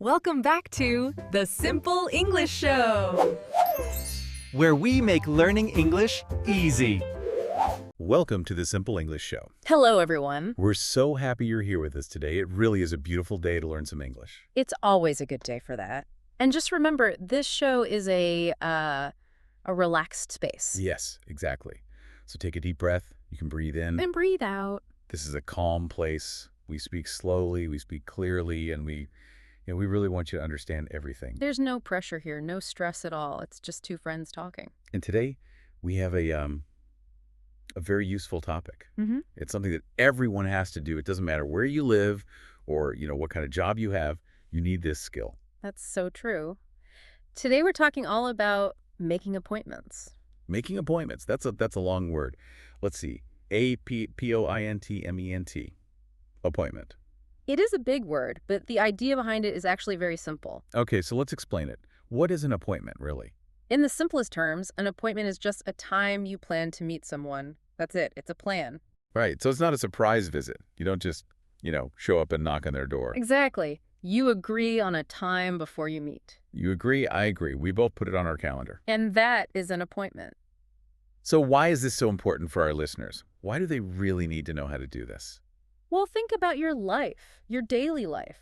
Welcome back to The Simple English Show, where we make learning English easy. Welcome to the Simple English Show. Hello, everyone. We're so happy you're here with us today. It really is a beautiful day to learn some English. It's always a good day for that. And just remember, this show is a relaxed space. Yes, exactly. So take a deep breath. You can breathe in. And breathe out. This is a calm place. We speak slowly, we speak clearly, and we really want you to understand everything. There's no pressure here, no stress at all. It's just two friends talking. And today, we have a very useful topic. Mm-hmm. It's something that everyone has to do. It doesn't matter where you live or, what kind of job you have. You need this skill. That's so true. Today, we're talking all about making appointments. Making appointments. That's a long word. Let's see. A-P-O-I-N-T-M-E-N-T. Appointment. It is a big word, but the idea behind it is actually very simple. Okay, so let's explain it. What is an appointment, really? In the simplest terms, an appointment is just a time you plan to meet someone. That's it. It's a plan. Right. So it's not a surprise visit. You don't just, show up and knock on their door. Exactly. You agree on a time before you meet. You agree, I agree. We both put it on our calendar. And that is an appointment. So why is this so important for our listeners? Why do they really need to know how to do this? Well, think about your life, your daily life.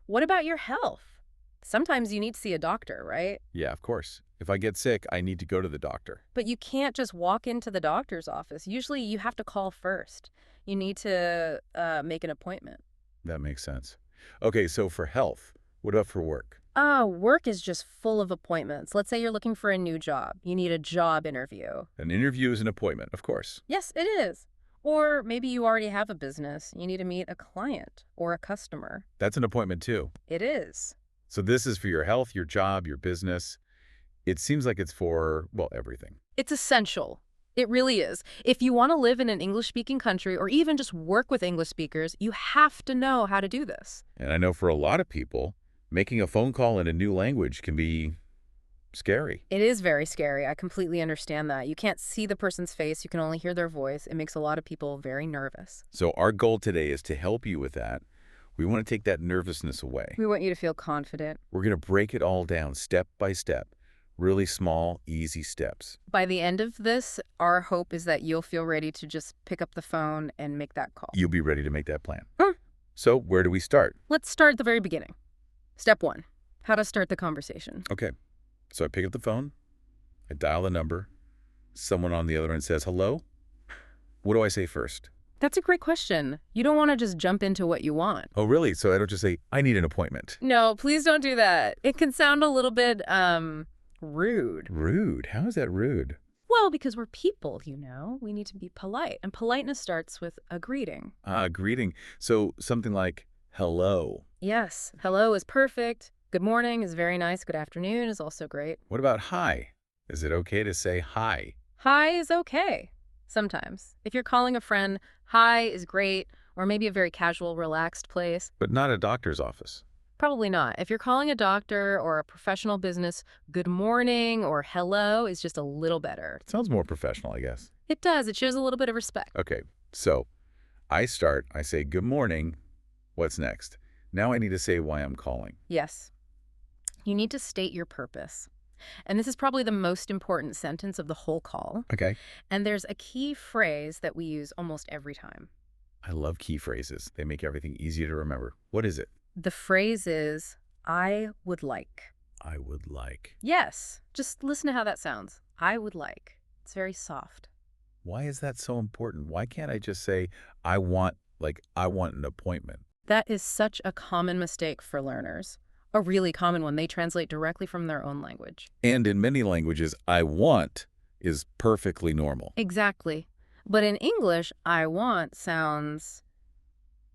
What about your health? Sometimes you need to see a doctor, right? Yeah, of course. If I get sick, I need to go to the doctor. But you can't just walk into the doctor's office. Usually you have to call first. You need to make an appointment. That makes sense. Okay, so for health, what about for work? Work is just full of appointments. Let's say you're looking for a new job. You need a job interview. An interview is an appointment, of course. Yes, it is. Or maybe you already have a business. You need to meet a client or a customer. That's an appointment too. It is. So this is for your health, your job, your business. It seems like it's for, everything. It's essential. It really is. If you want to live in an English-speaking country or even just work with English speakers, you have to know how to do this. And I know for a lot of people, making a phone call in a new language can be scary. It is very scary. I completely understand that. You can't see the person's face. You can only hear their voice. It makes a lot of people very nervous. So our goal today is to help you with that. We want to take that nervousness away. We want you to feel confident. We're going to break it all down step by step. Really small, easy steps. By the end of this, our hope is that you'll feel ready to just pick up the phone and make that call. You'll be ready to make that plan. Mm. So where do we start? Let's start at the very beginning. Step 1, how to start the conversation. Okay. So I pick up the phone. I dial the number. Someone on the other end says, hello? What do I say first? That's a great question. You don't want to just jump into what you want. Oh, really? So I don't just say, I need an appointment. No, please don't do that. It can sound a little bit, rude. Rude? How is that rude? Well, because we're people, We need to be polite. And politeness starts with a greeting. Greeting. So something like, hello. Yes. Hello is perfect. Good morning is very nice. Good afternoon is also great. What about hi? Is it okay to say hi? Hi is okay. Sometimes. If you're calling a friend, hi is great, or maybe a very casual, relaxed place. But not a doctor's office. Probably not. If you're calling a doctor or a professional business, good morning or hello is just a little better. It sounds more professional, I guess. It does. It shows a little bit of respect. Okay, so I say good morning. What's next? Now I need to say why I'm calling. Yes. You need to state your purpose. And this is probably the most important sentence of the whole call. Okay. And there's a key phrase that we use almost every time. I love key phrases. They make everything easier to remember. What is it? The phrase is, I would like. I would like. Yes. Just listen to how that sounds. I would like. It's very soft. Why is that so important? Why can't I just say, I want an appointment? That is such a common mistake for learners. A really common one. They translate directly from their own language. And in many languages, I want is perfectly normal. Exactly. But in English, I want sounds,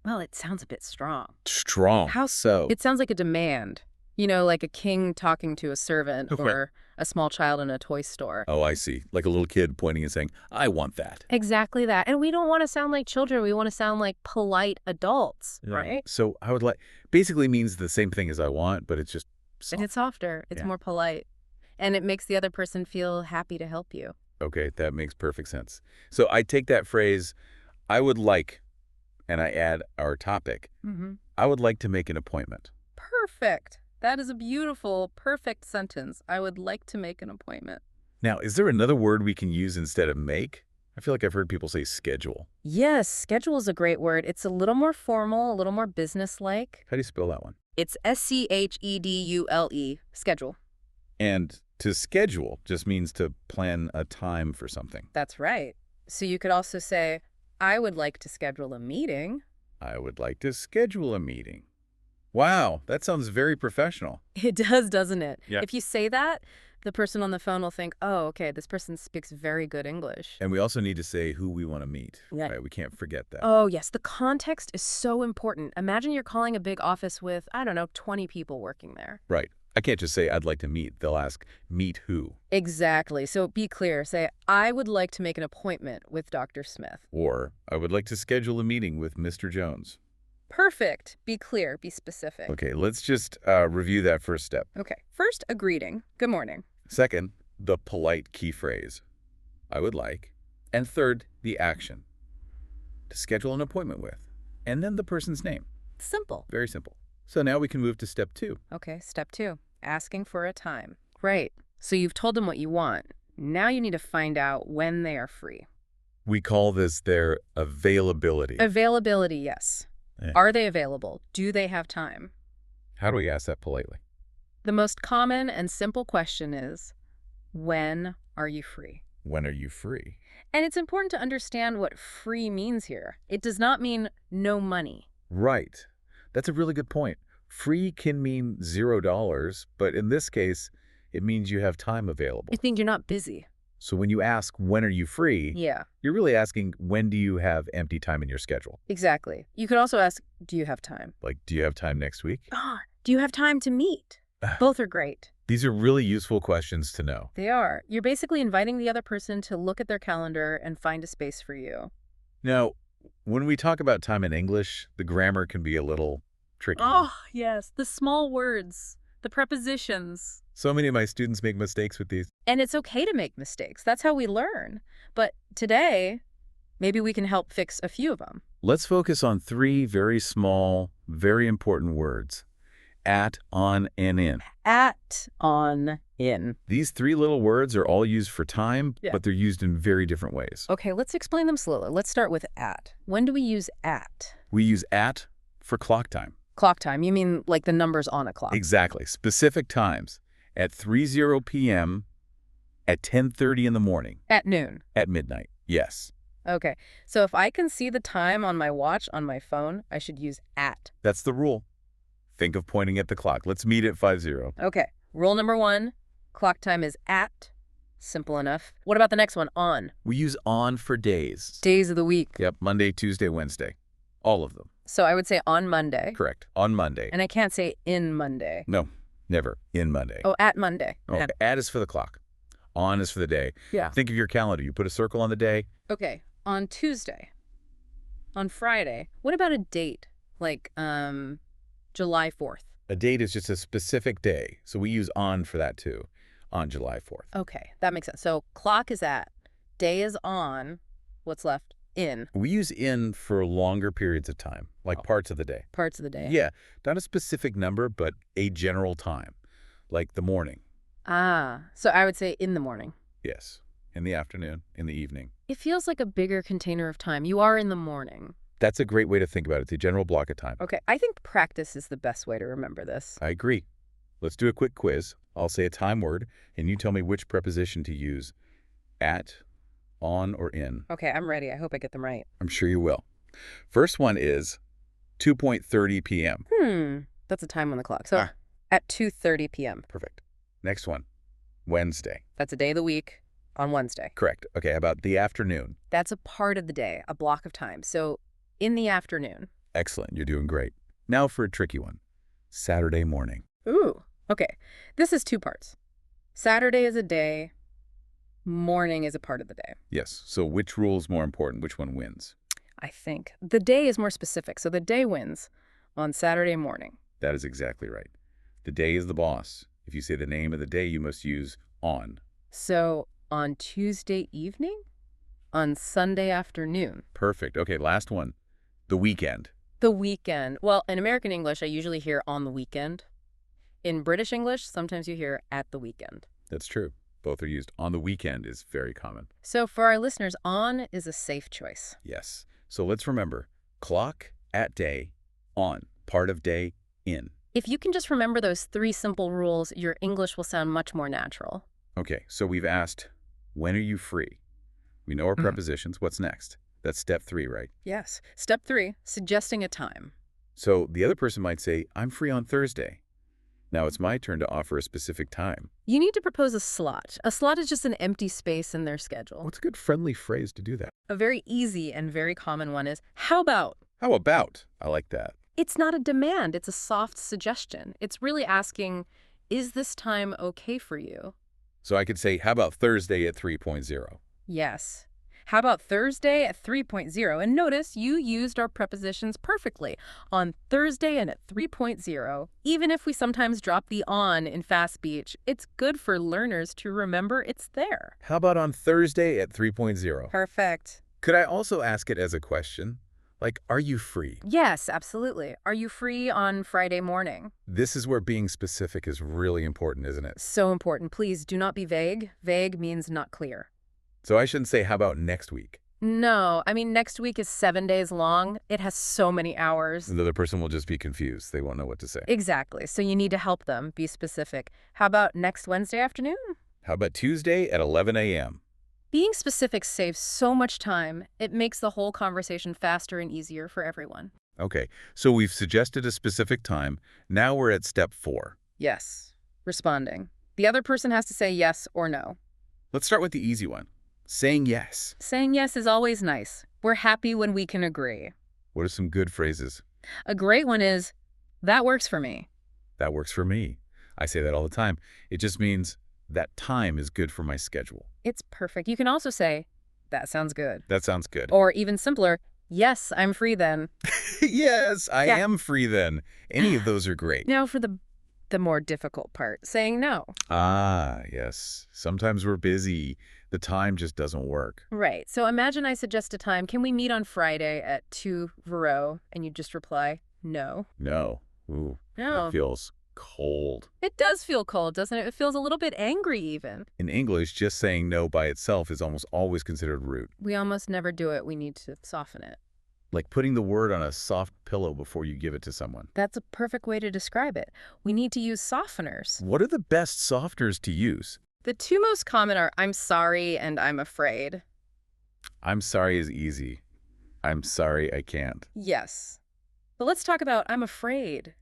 it sounds a bit strong. Strong. How so? It sounds like a demand. Like a king talking to a servant or a small child in a toy store. Oh, I see. Like a little kid pointing and saying, I want that. Exactly that. And we don't want to sound like children. We want to sound like polite adults, right? So I would like basically means the same thing as I want, but it's just soft. And it's softer. It's more polite. And it makes the other person feel happy to help you. Okay, that makes perfect sense. So I take that phrase, I would like, and I add our topic. Mm-hmm. I would like to make an appointment. Perfect. That is a beautiful, perfect sentence. I would like to make an appointment. Now, is there another word we can use instead of make? I feel like I've heard people say schedule. Yes, schedule is a great word. It's a little more formal, a little more business-like. How do you spell that one? It's schedule, schedule. And to schedule just means to plan a time for something. That's right. So you could also say, I would like to schedule a meeting. I would like to schedule a meeting. Wow, that sounds very professional. It does, doesn't it? Yeah. If you say that, the person on the phone will think, oh, okay, this person speaks very good English. And we also need to say who we want to meet. Yeah. Right? We can't forget that. Oh, yes. The context is so important. Imagine you're calling a big office with, I don't know, 20 people working there. Right. I can't just say, I'd like to meet. They'll ask, meet who? Exactly. So be clear. Say, I would like to make an appointment with Dr. Smith. Or, I would like to schedule a meeting with Mr. Jones. Perfect. Be clear. Be specific. Okay, let's just review that first step. Okay. First, a greeting. Good morning. Second, the polite key phrase, I would like. And third, the action, to schedule an appointment with. And then the person's name. Simple. Very simple. So now we can move to step 2. Okay. Step 2, asking for a time. Right. So you've told them what you want. Now you need to find out when they are free. We call this their availability. Availability, yes. Yeah. Are they available? Do they have time? How do we ask that politely? The most common and simple question is, when are you free? When are you free? And it's important to understand what free means here. It does not mean no money. Right. That's a really good point. Free can mean $0, but in this case, it means you have time available. It means you're not busy. So when you ask, when are you free? Yeah, You're really asking, when do you have empty time in your schedule? exactly. You could also ask, do you have time? Like, do you have time next week? Do you have time to meet? Both are great. These are really useful questions to know. They are. You're basically inviting the other person to look at their calendar and find a space for you. Now, when we talk about time in English, the grammar can be a little tricky. Oh, yes. The small words, the prepositions. So many of my students make mistakes with these. And it's okay to make mistakes. That's how we learn. But today, maybe we can help fix a few of them. Let's focus on 3 very small, very important words. At, on, and in. At, on, in. These 3 little words are all used for time, Yeah. but they're used in very different ways. Okay, let's explain them slowly. Let's start with at. When do we use at? We use at for clock time. Clock time. You mean like the numbers on a clock? Exactly. Specific times. At 3:00 p.m., at 10:30 in the morning, At noon. at midnight. Yes. Okay, so if I can see the time on my watch on my phone, I should use at. That's the rule. Think of pointing at the clock. Let's meet at 5:00. Okay, rule number 1, clock time is at. Simple enough. What about the next one, on? We use on for days. Days of the week. Yep, Monday, Tuesday, Wednesday. All of them. So I would say on Monday. Correct. On Monday. And I can't say in Monday. No, never. In Monday. Oh, at Monday. Okay. At is for the clock. On is for the day. Yeah. Think of your calendar. You put a circle on the day. Okay, on Tuesday. On Friday. What about a date? Like, July 4th. A date is just a specific day. So we use on for that too. On July 4th. Okay, that makes sense. So clock is at, day is on, what's left? In. We use in for longer periods of time, like parts of the day. Parts of the day. Yeah, not a specific number, but a general time, like the morning. Ah, so I would say in the morning. Yes, in the afternoon, in the evening. It feels like a bigger container of time. You are in the morning. That's a great way to think about it. It's a general block of time. Okay, I think practice is the best way to remember this. I agree. Let's do a quick quiz. I'll say a time word, and you tell me which preposition to use. At, on, or in. Okay, I'm ready. I hope I get them right. I'm sure you will. First one is 2:30 p.m. That's a time on the clock. So at 2:30 p.m. Perfect. Next one, Wednesday. That's a day of the week on Wednesday. Correct. Okay, how about the afternoon? That's a part of the day, a block of time. So in the afternoon. Excellent. You're doing great. Now for a tricky one. Saturday morning. Ooh, okay. This is 2 parts. Saturday is a day. Morning is a part of the day. Yes. So which rule is more important? Which one wins? I think. The day is more specific, so the day wins on Saturday morning. That is exactly right. The day is the boss. If you say the name of the day, you must use on. So on Tuesday evening? On Sunday afternoon? Perfect. Okay, last one. The weekend. The weekend. Well, in American English, I usually hear on the weekend. In British English, sometimes you hear at the weekend. That's true. Both are used. On the weekend is very common. So for our listeners, on is a safe choice. Yes. So let's remember, clock, at day, on, part of day, in. If you can just remember those 3 simple rules, your English will sound much more natural. Okay, so we've asked, when are you free? We know our prepositions. What's next? That's step 3, right? Yes. Step 3, suggesting a time. So the other person might say, I'm free on Thursday. Now it's my turn to offer a specific time. You need to propose a slot. A slot is just an empty space in their schedule. What's a good friendly phrase to do that? A very easy and very common one is, how about? How about? I like that. It's not a demand, it's a soft suggestion. It's really asking, is this time okay for you? So I could say, how about Thursday at 3.0? Yes. How about Thursday at 3.0? And notice you used our prepositions perfectly. On Thursday and at 3.0. Even if we sometimes drop the on in fast speech, it's good for learners to remember it's there. How about on Thursday at 3.0? Perfect. Could I also ask it as a question? Like, are you free? Yes, absolutely. Are you free on Friday morning? This is where being specific is really important, isn't it? So important. Please do not be vague. Vague means not clear. So I shouldn't say, how about next week? No, I mean, next week is 7 days long. It has so many hours. The other person will just be confused. They won't know what to say. Exactly. So you need to help them be specific. How about next Wednesday afternoon? How about Tuesday at 11 a.m.? Being specific saves so much time. It makes the whole conversation faster and easier for everyone. Okay, so we've suggested a specific time. Now we're at step 4. Yes. Responding. The other person has to say yes or no. Let's start with the easy one. Saying yes. Saying yes is always nice. We're happy when we can agree. What are some good phrases? A great one is, that works for me. That works for me. I say that all the time. It just means that time is good for my schedule. It's perfect. You can also say, that sounds good. That sounds good. Or even simpler, yes, I'm free then. Yes, I Yeah. am free then. Any of those are great. Now for the more difficult part, saying no. Ah, yes. Sometimes we're busy. The time just doesn't work. Right. So imagine I suggest a time, can we meet on Friday at 2 Vero? And you just reply, no. No. Ooh, No. that feels cold. It does feel cold, doesn't it? It feels a little bit angry even. In English, just saying no by itself is almost always considered rude. We almost never do it. We need to soften it. Like putting the word on a soft pillow before you give it to someone. That's a perfect way to describe it. We need to use softeners. What are the best softeners to use? The 2 most common are I'm sorry and I'm afraid. I'm sorry is easy. I'm sorry I can't. Yes. But let's talk about I'm afraid.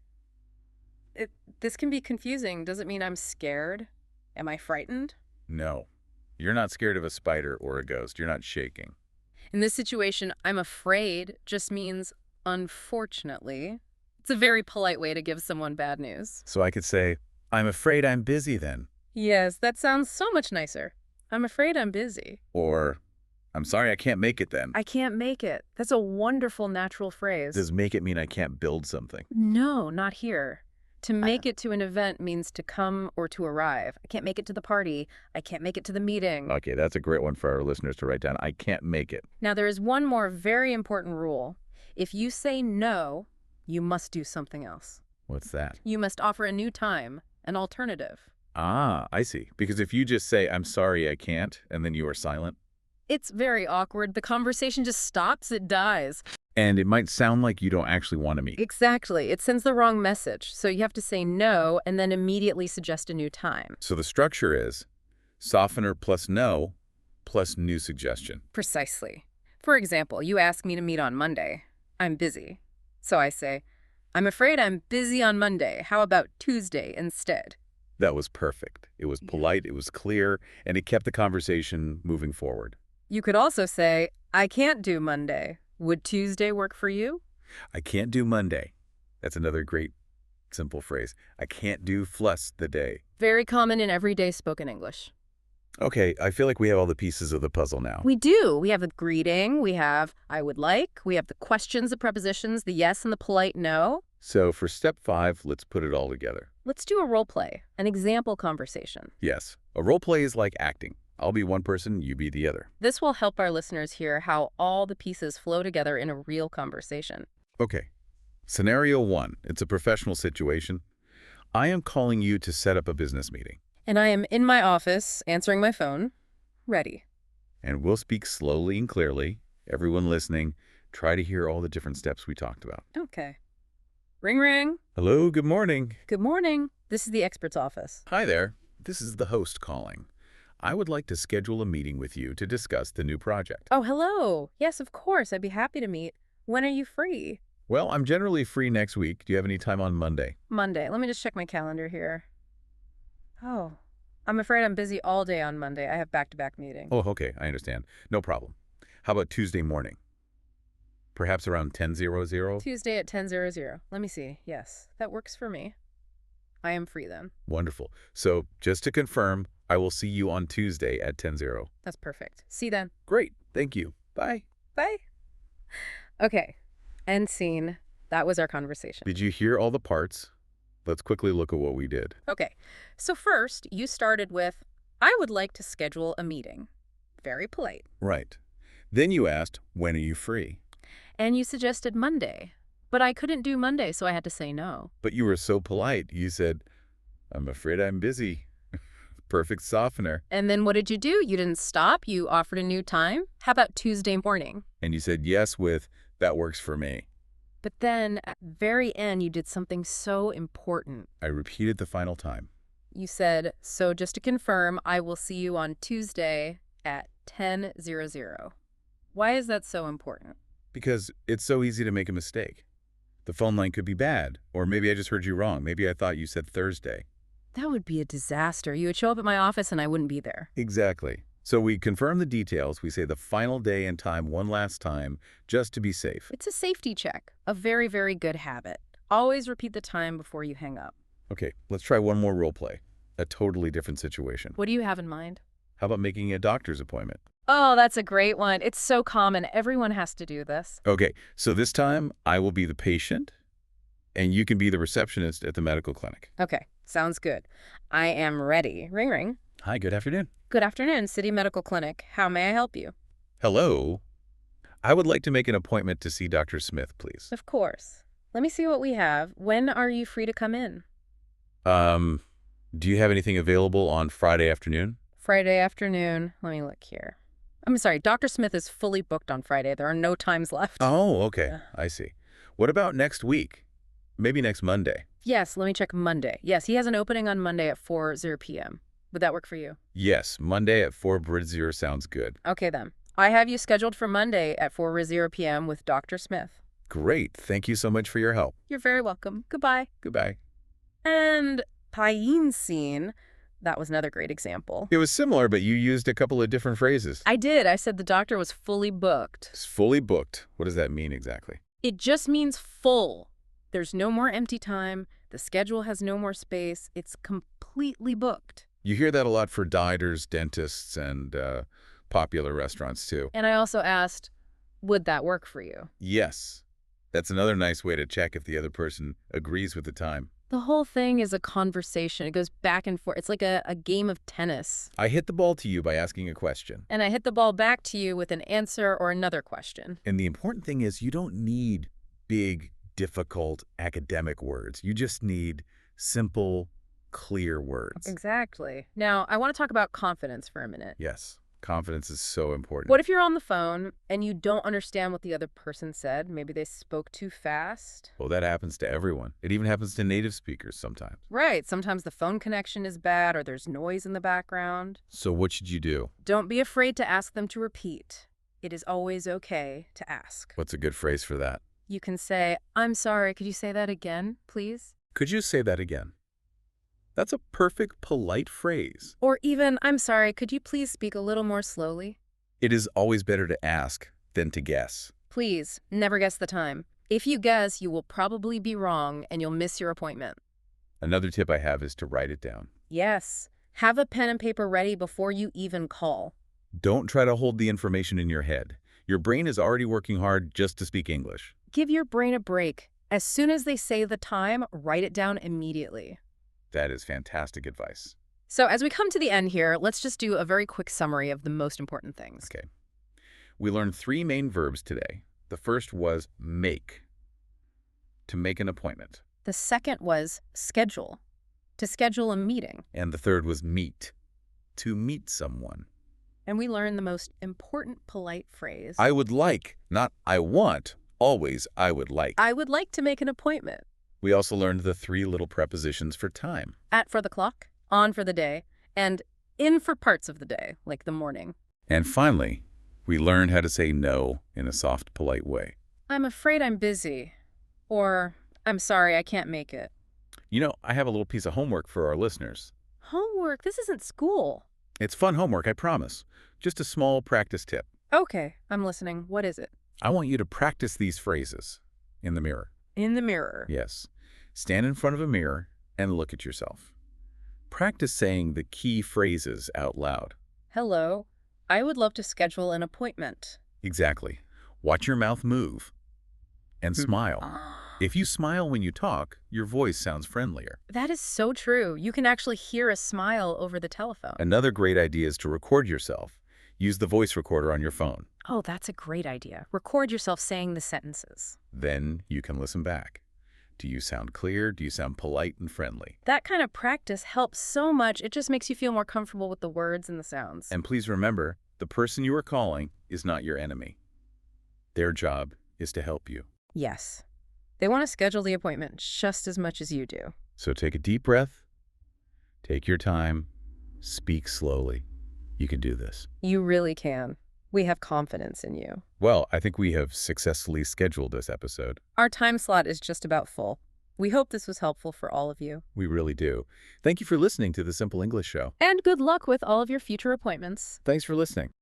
This can be confusing. Does it mean I'm scared? Am I frightened? No. You're not scared of a spider or a ghost. You're not shaking. In this situation, I'm afraid just means unfortunately. It's a very polite way to give someone bad news. So I could say, I'm afraid I'm busy then. Yes, that sounds so much nicer. I'm afraid I'm busy. Or, I'm sorry I can't make it then. I can't make it. That's a wonderful natural phrase. Does make it mean I can't build something? No, not here. To make it to an event means to come or to arrive. I can't make it to the party. I can't make it to the meeting. Okay, that's a great one for our listeners to write down. I can't make it. Now, there is one more very important rule. If you say no, you must do something else. What's that? You must offer a new time, an alternative. Ah, I see. Because if you just say, I'm sorry I can't, and then you are silent, It's very awkward. The conversation just stops. It dies. and it might sound like you don't actually want to meet. Exactly. It sends the wrong message. So you have to say no and then immediately suggest a new time. So the structure is softener plus no plus new suggestion. Precisely. For example, you ask me to meet on Monday. I'm busy. So I say, I'm afraid I'm busy on Monday. How about Tuesday instead? That was perfect. It was polite, it was clear, and it kept the conversation moving forward. You could also say, I can't do Monday. Would Tuesday work for you? I can't do Monday. That's another great simple phrase. I can't do plus the day. Very common in everyday spoken English. Okay, I feel like we have all the pieces of the puzzle now. We do. We have the greeting. We have I would like. We have the questions, the prepositions, the yes and the polite no. So for step 5, let's put it all together. Let's do a role play, an example conversation. Yes, a role play is like acting. I'll be one person, you be the other. This will help our listeners hear how all the pieces flow together in a real conversation. Okay, scenario 1. It's a professional situation. I am calling you to set up a business meeting. And I am in my office, answering my phone. Ready. And we'll speak slowly and clearly. Everyone listening, try to hear all the different steps we talked about. Okay. Ring, ring. Hello, good morning. Good morning. This is the expert's office. Hi there. This is the host calling. I would like to schedule a meeting with you to discuss the new project. Oh, hello. Yes, of course. I'd be happy to meet. When are you free? Well, I'm generally free next week. Do you have any time on Monday? Monday. Let me just check my calendar here. Oh, I'm afraid I'm busy all day on Monday. I have back-to-back meetings. Oh, okay. I understand. No problem. How about Tuesday morning? Perhaps around 10:00? Tuesday at 10:00. Let me see. Yes, that works for me. I am free then. Wonderful. So just to confirm, I will see you on Tuesday at 10:00. That's perfect. See you then. Great. Thank you. Bye. Bye. Okay. End scene. That was our conversation. Did you hear all the parts? Let's quickly look at what we did. Okay. So first, you started with, I would like to schedule a meeting. Very polite. Right. Then you asked, when are you free? And you suggested Monday. But I couldn't do Monday, so I had to say no. But you were so polite. You said, I'm afraid I'm busy. Perfect softener. And then what did you do? You didn't stop. You offered a new time. How about Tuesday morning? And you said yes with, that works for me. But then at the very end, you did something so important. I repeated the final time. You said, so just to confirm, I will see you on Tuesday at 10:00. Why is that so important? Because it's so easy to make a mistake. The phone line could be bad, or maybe I just heard you wrong. Maybe I thought you said Thursday. That would be a disaster. You would show up at my office and I wouldn't be there. Exactly. So we confirm the details. We say the final day and time one last time, just to be safe. It's a safety check. A very, very good habit. Always repeat the time before you hang up. Okay, let's try one more role play. A totally different situation. What do you have in mind? How about making a doctor's appointment? Oh, that's a great one. It's so common. Everyone has to do this. Okay, so this time I will be the patient, and you can be the receptionist at the medical clinic. Okay, sounds good. I am ready. Ring, ring. Hi, good afternoon. Good afternoon, City Medical Clinic. How may I help you? Hello. I would like to make an appointment to see Dr. Smith, please. Of course. Let me see what we have. When are you free to come in? Do you have anything available on Friday afternoon? Friday afternoon. Let me look here. I'm sorry, Dr. Smith is fully booked on Friday. There are no times left. Oh, okay. I see. What about next week? Maybe next Monday? Yes, let me check Monday. Yes, he has an opening on Monday at 4:00 p.m. Would that work for you? Yes, Monday at 4:00 sounds good. Okay, then. I have you scheduled for Monday at 4:00 p.m. with Dr. Smith. Great. Thank you so much for your help. You're very welcome. Goodbye. Goodbye. And pain scene. That was another great example. It was similar, but you used a couple of different phrases. I did. I said the doctor was fully booked. It's fully booked. What does that mean exactly? It just means full. There's no more empty time. The schedule has no more space. It's completely booked. You hear that a lot for dieters, dentists, and popular restaurants, too. And I also asked, would that work for you? Yes. That's another nice way to check if the other person agrees with the time. The whole thing is a conversation. It goes back and forth. It's like a game of tennis. I hit the ball to you by asking a question. And I hit the ball back to you with an answer or another question. And the important thing is you don't need big, difficult academic words. You just need simple, clear words. Exactly. Now, I want to talk about confidence for a minute. Yes. Confidence is so important. What if you're on the phone and you don't understand what the other person said? Maybe they spoke too fast. Well, that happens to everyone. It even happens to native speakers sometimes. Right. Sometimes the phone connection is bad or there's noise in the background. So what should you do? Don't be afraid to ask them to repeat. It is always okay to ask. What's a good phrase for that? You can say, I'm sorry, could you say that again, please? Could you say that again? That's a perfect, polite phrase. Or even, I'm sorry, could you please speak a little more slowly? It is always better to ask than to guess. Please, never guess the time. If you guess, you will probably be wrong and you'll miss your appointment. Another tip I have is to write it down. Yes. Have a pen and paper ready before you even call. Don't try to hold the information in your head. Your brain is already working hard just to speak English. Give your brain a break. As soon as they say the time, write it down immediately. That is fantastic advice. So as we come to the end here, let's just do a very quick summary of the most important things. Okay. We learned 3 main verbs today. The first was make, to make an appointment. The second was schedule, to schedule a meeting. And the third was meet, to meet someone. And we learned the most important polite phrase. I would like, not I want, always I would like. I would like to make an appointment. We also learned the 3 little prepositions for time. At for the clock, on for the day, and in for parts of the day, like the morning. And finally, we learned how to say no in a soft, polite way. I'm afraid I'm busy. Or, I'm sorry, I can't make it. You know, I have a little piece of homework for our listeners. Homework? This isn't school. It's fun homework, I promise. Just a small practice tip. Okay, I'm listening. What is it? I want you to practice these phrases in the mirror. In the mirror. Yes. Stand in front of a mirror and look at yourself. Practice saying the key phrases out loud. Hello. I would love to schedule an appointment. Exactly. Watch your mouth move. And smile. If you smile when you talk, your voice sounds friendlier. That is so true. You can actually hear a smile over the telephone. Another great idea is to record yourself. Use the voice recorder on your phone. Oh, that's a great idea. Record yourself saying the sentences. Then you can listen back. Do you sound clear? Do you sound polite and friendly? That kind of practice helps so much. It just makes you feel more comfortable with the words and the sounds. And please remember, the person you are calling is not your enemy. Their job is to help you. Yes. They want to schedule the appointment just as much as you do. So take a deep breath. Take your time. Speak slowly. You can do this. You really can. We have confidence in you. Well, I think we have successfully scheduled this episode. Our time slot is just about full. We hope this was helpful for all of you. We really do. Thank you for listening to The Simple English Show. And good luck with all of your future appointments. Thanks for listening.